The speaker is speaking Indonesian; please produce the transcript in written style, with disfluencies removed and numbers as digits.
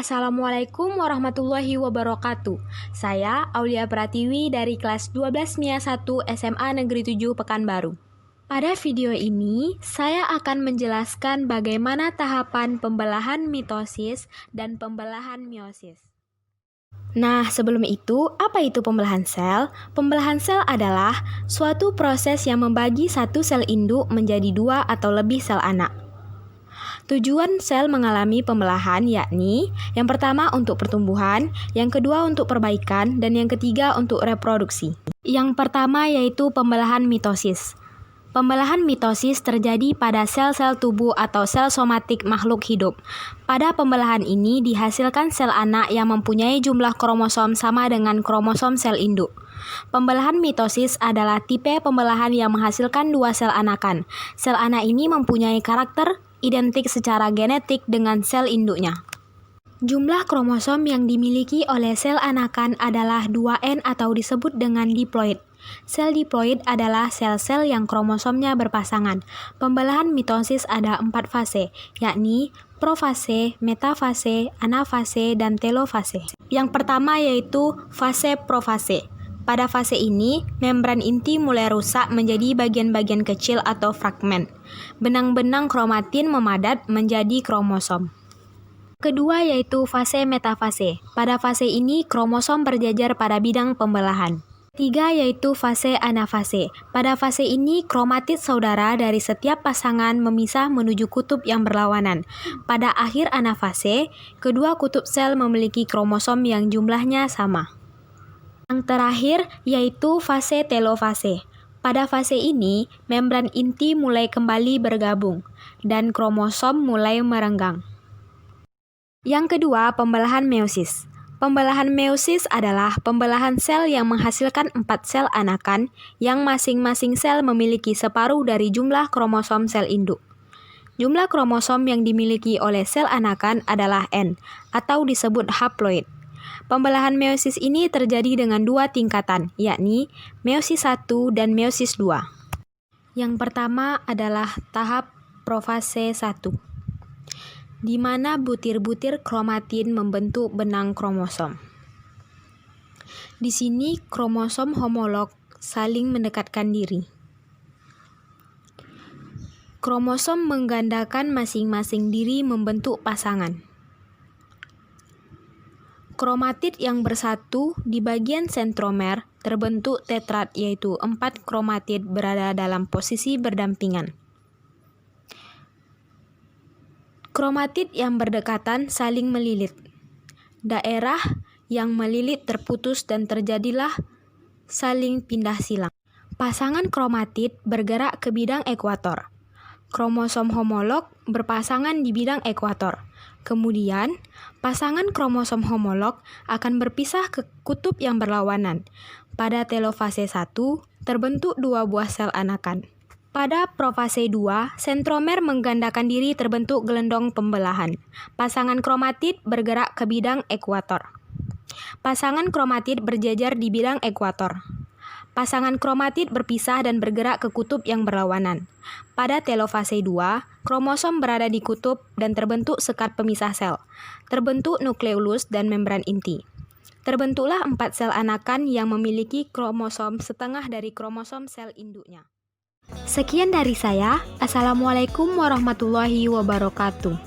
Assalamualaikum warahmatullahi wabarakatuh. Saya Aulia Pratiwi dari kelas 12 MIA 1 SMA Negeri 7 Pekanbaru. Pada video ini, saya akan menjelaskan bagaimana tahapan pembelahan mitosis dan pembelahan meiosis. Nah, sebelum itu, apa itu pembelahan sel? Pembelahan sel adalah suatu proses yang membagi satu sel induk menjadi dua atau lebih sel anak. Tujuan sel mengalami pembelahan yakni yang pertama untuk pertumbuhan, yang kedua untuk perbaikan, dan yang ketiga untuk reproduksi. Yang pertama yaitu pembelahan mitosis. Pembelahan mitosis terjadi pada sel-sel tubuh atau sel somatik makhluk hidup. Pada pembelahan ini dihasilkan sel anak yang mempunyai jumlah kromosom sama dengan kromosom sel induk. Pembelahan mitosis adalah tipe pembelahan yang menghasilkan dua sel anakan. Sel anak ini mempunyai karakter identik secara genetik dengan sel induknya. Jumlah kromosom yang dimiliki oleh sel anakan adalah 2N atau disebut dengan diploid. Sel diploid adalah sel-sel yang kromosomnya berpasangan. Pembelahan mitosis ada 4 fase, yakni profase, metafase, anafase, dan telofase. Yang pertama yaitu fase profase. Pada fase ini, membran inti mulai rusak menjadi bagian-bagian kecil atau fragmen. Benang-benang kromatin memadat menjadi kromosom. Kedua yaitu fase metafase. Pada fase ini, kromosom berjajar pada bidang pembelahan. Tiga yaitu fase anafase. Pada fase ini, kromatid saudara dari setiap pasangan memisah menuju kutub yang berlawanan. Pada akhir anafase, kedua kutub sel memiliki kromosom yang jumlahnya sama. Yang terakhir yaitu fase telofase. Pada fase ini, membran inti mulai kembali bergabung dan kromosom mulai merenggang. Yang kedua, pembelahan meiosis. Pembelahan meiosis adalah pembelahan sel yang menghasilkan 4 sel anakan yang masing-masing sel memiliki separuh dari jumlah kromosom sel induk. Jumlah kromosom yang dimiliki oleh sel anakan adalah N atau disebut haploid. Pembelahan meiosis ini terjadi dengan dua tingkatan, yakni meiosis 1 dan meiosis 2. Yang pertama adalah tahap profase 1, di mana butir-butir kromatin membentuk benang kromosom. Di sini kromosom homolog saling mendekatkan diri. Kromosom menggandakan masing-masing diri membentuk pasangan. Kromatid yang bersatu di bagian sentromer terbentuk tetrad, yaitu 4 kromatid berada dalam posisi berdampingan. Kromatid yang berdekatan saling melilit. Daerah yang melilit terputus dan terjadilah saling pindah silang. Pasangan kromatid bergerak ke bidang ekuator. Kromosom homolog berpasangan di bidang ekuator. Kemudian, pasangan kromosom homolog akan berpisah ke kutub yang berlawanan. Pada telofase 1, terbentuk 2 buah sel anakan. Pada profase 2, sentromer menggandakan diri terbentuk gelendong pembelahan. Pasangan kromatid bergerak ke bidang ekuator. Pasangan kromatid berjajar di bidang ekuator. Pasangan kromatid berpisah dan bergerak ke kutub yang berlawanan. Pada telofase 2, kromosom berada di kutub dan terbentuk sekat pemisah sel. Terbentuk nukleolus dan membran inti. Terbentuklah 4 sel anakan yang memiliki kromosom setengah dari kromosom sel induknya. Sekian dari saya. Assalamualaikum warahmatullahi wabarakatuh.